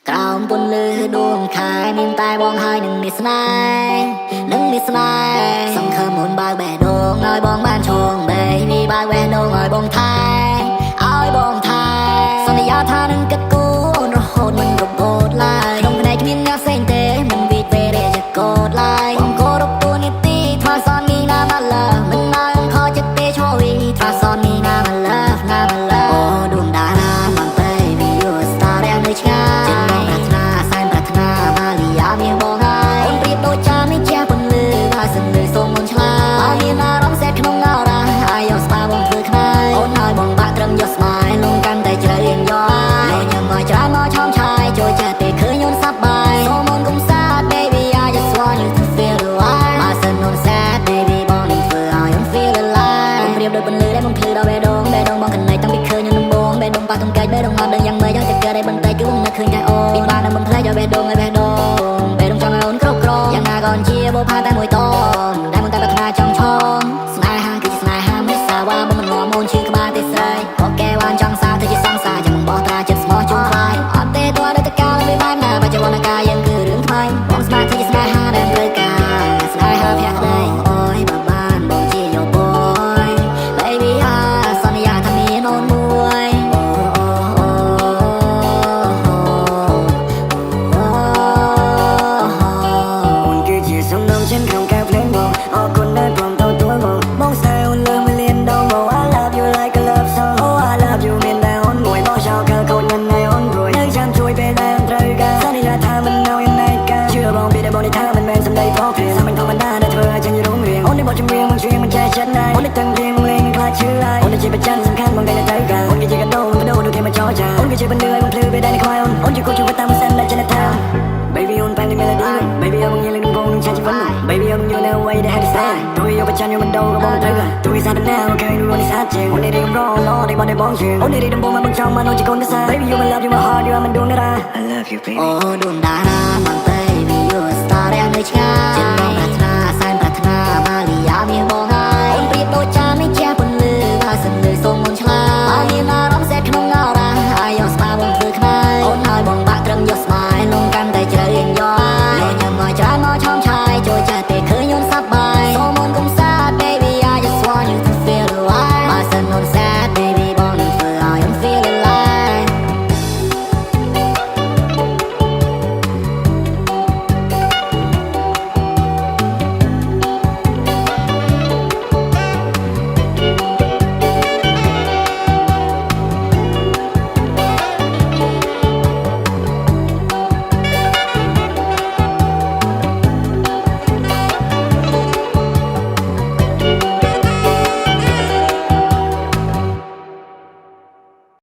ក្រោមពន្លឺដួងខែមានតែបងហើយនឹងមានស្នេហ៍សង្ឃឹមមុនបើកបេះដូងឲ្យបងបានឈង Baby បើកបេះដូងឲ្យបងថែសន្យាថានឹងគិតគូររហូតមិនរបូតឡើយក្នុងភ្នែកគ្មានអ្នកផ្សេងទេមិនវិតវេរជាកូតឡើយបងគោរពតួនាទីថ្វាសនងីណាមកលើមិនដើរខកចិត្តទេឈរវីថ្វាសនងីណាមកលើអូដួងតារាបាន Baby you a star ដែលនៅឆ្ងាយចិត្តប្រាថ្នាមាលីយ៉ាមានបងហើយអូនប្រៀបដូចចាននេះជាពន្លឺហើយសន្លឺសូមមុនឆ្លាតបើមានអារម្មណ៍សែកក្នុងងរ៉ាហើយយកស្បាបងធ្វើខ្នើយអូនហើយបងបាក់ត្រឹមយកស្មាយលងកាន់តែជ្រៅរៀងយកញ៉ាំមកច្រើនមកឆោមឆាយចូលចិត្តទេឃើញអូនសប្បាយសូមអូនកុំសាទ Baby I just want you to feel alive បើសិនអូន sad Baby បងនឹងធ្វើឲ្យអូន feel alive បងប្រៀបដូចពន្លឺដែលបងភ្លឺដល់បេះដូងបងកណៃតាំងពីឃើញអូនដំបងបេះដូងប៉ះទង្គែកបេះដូងអត់ដឹងយ៉ាងម៉េចយ៉ាងតែកើតឲ្យបន្តិចគឺបងនឹកឃើញតែអូនពីបានតែមិនផ្លែកឲ្យបេះដូងចង់ឲ្យអូនគ្រប់គ្រងយ៉ាងណាក៏ជាបោផាតែមួយតនដែលមិនតែប្រាថ្នាចង់ឈងស្នេហាគឺជាស្នេហាមិនសាវ៉ាបងមិនងំអូនឈឺក្បាលទេស្រីអូខេបានចង់សារទៅជាសង្សារចាំបងបោះត្រាចិត្តស្មោះជុំខ្លាយអត់ទេតើដូចតកាលមិនបានណាបច្ចុប្បន្នកាយយើងគឺរឿងថ្មីបងស្នេហ៍ជាស្នេហាដែលត្រូវការស្នេហាភក្តីអូយបើបានបងជាយោបយ Baby សន្យាថាមានអូនមួយអូនគឺជាសំណងចិនក្នុងការភ្លេងបងអរគុណដែលព្រមទៅទួលបងស្នេហ៍អូនលើមួយលានដងបង I love you like a love song oh I love you មានតែអូនមួយបងចោលខើកូនមិនឲ្យអូនព្រួយនៅចាំជួយពេលដែលអូនត្រូវការសន្យាថាមិនឲ្យយ៉ាងណាការជឿបងពីដែលបងនេះថាមិនមែនសម្ដីផងព្រាសាមិនធម្មតាដែលធ្វើឲ្យចេញរងរឿងអូននេះបទចម្រៀងមិនជួយមិនចែកចិត្តណាអូននេះទាំងព្រៀងលេងខ្លាចឈឺហើយអូននេះជាបច្ចានសំខាន់បងដែលត្រូវការអូនគឺជាកដោបដោដូចគេមកចោលចាអូនគឺជាបណ្ឌឺឲ្យបងភ្លឺពេលដែលខ្វាយអូនជាគូជីវិតតាមមិនសិនដែលចិនថា Baby អូនបែបនេះ melody Baby អូនញ៉ាំនឹងបងនឹងឆាជីវិត Baby អូនយល់នៅអ្វីដែលហេតុស្អីទោះយកបច្ចានយកមិនដោក៏បងត្រូវទោះសាទនាអូខេនោះនេះស្អាតជាងអូននេះរៀងរងឡដែលបងដែលបងជឿអូននេះរៀងដំបងមកបងចង់មកនោះជាកូនតែសា Baby you my love you my heart you are my ដួងតារា I love you baby អូដួងតា